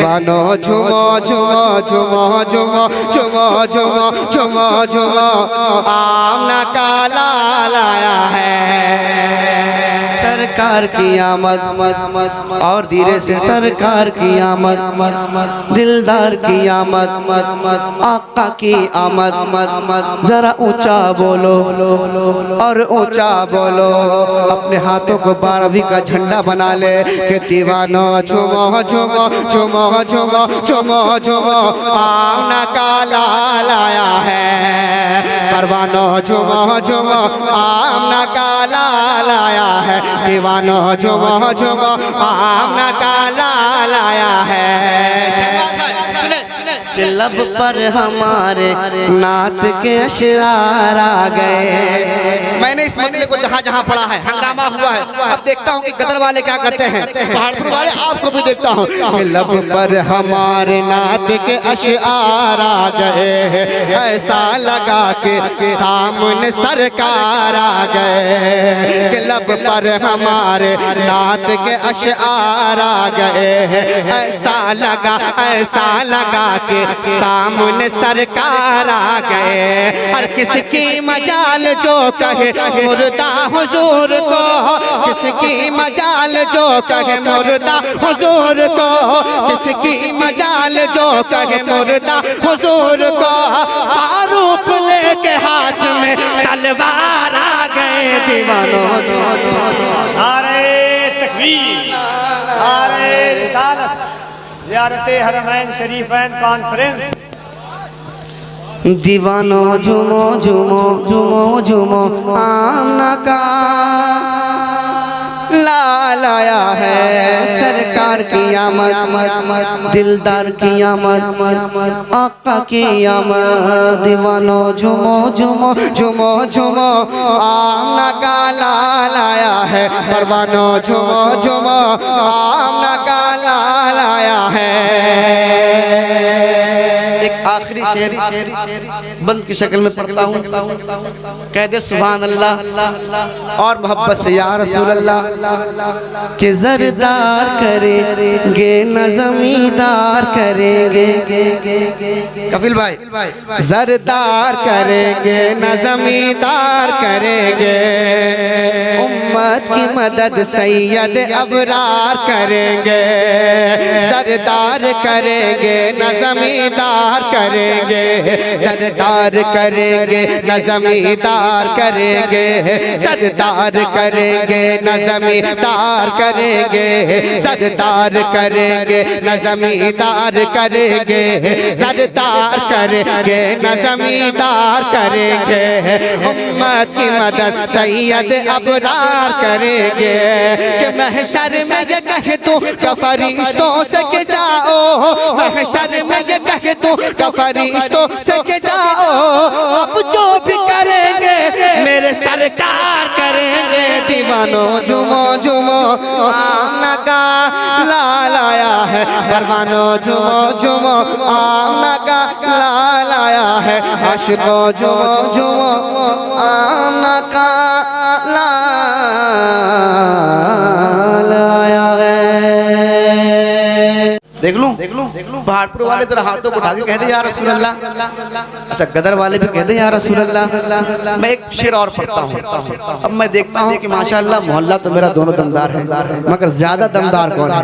दीवानो झुमो झुमो झुमो झुमो झुमो झुमो झुमो झुमो आमना का लाल आया है। सरकार की आमद और धीरे से सरकार की आमद, दिलदार की आमद, आका की आमद। जरा ऊंचा बोलो और ऊंचा बोलो, अपने हाथों को 12वीं का झंडा बना ले कि दीवानो झुमो झुमो झुमो झुमो झुमो झुमो आमना का लाल आया है। परवानो झुमो झुमो आमना का लाल आया है। दीवानो झुमो झुमो आमना का लाल आया है। लब पर हमारे नात के अशआर आ गए। मैंने इस मसले को जहाँ जहाँ पढ़ा है, हंगामा हुआ है। अब देखता हूँ कि गदर वाले क्या करते हैं, पहाड़पुर वाले आपको भी देखता हूँ। लब पर हमारे नात के अशआर आ गए, ऐसा लगा के सामने सरकार आ गए। लब पर हमारे नात के अशआर आ गए, ऐसा लगा के सामने सरकार आ गए। और किसकी मजाल जो कहे मुर्दा हुजूर को, किसकी मजाल जो कहे मुर्दा हुजूर को, किसकी मजाल जो कहे मुर्दा हुजूर को। फारूक लेके हाथ में तलवार आ गए। दीवानों नारे तकबीर, नारे रिसालत, ज़ियारते हरमैन शरीफैन कॉन्फ्रेंस। दीवानो झुमो झुमो झुमो झुमो आमना का लाल आया है। सरकार की आमद, दिलदार की आमद, आका की आमद। दीवानो झुमो झुमो झुमो झुमो आमना का लाल आया है। परवानो झुमो झुमो आमना का लाल आया है। एक आखिरी शेर बंद की शक्ल में पढ़ता हूँ, कह दे सुभान अल्लाह और मोहब्बत से या रसूल अल्लाह। कि जरदार करेंगे न जमींदार करेंगे, कफिल भाई जरदार करेंगे न जमींदार करेंगे। उम्मत की मदद सैयद अबरार करेंगे। सरदार करेंगे न जमींदार करेंगे, सरदार करेंगे न जमींदार करेंगे, सरदार करेंगे न जमींदार करेंगे, सरदार करेंगे न जमींदार करेंगे, सरदार करेंगे न जमींदार करेंगे। उम्मत की मदद सैयद अबरार करेंगे। कि महशर में ये कह तू कि फरिश्तों से के जाओ, महशर में ये कह तू कि फरिश्तों से के जाओ। अब जो भी करेंगे मेरे सरकार करेंगे। दीवानो झुमो झुमो आमना का लाल आया है। परवानो झुमो झुमो आमना का लाल आया है। आशिकों झुमो झुमो आमना का लाल आया है। देख लूं पहाड़पुर वाले जरा हाथों को उठा के कह दे या रसूल अल्लाह। अच्छा गदर वाले भी कह दे या रसूल अल्लाह। मैं एक शेर और पढ़ता हूँ। अब मैं देखता हूँ कि माशाअल्लाह मोहल्ला तो मेरा दोनों दमदार है, मगर ज्यादा दमदार कौन है?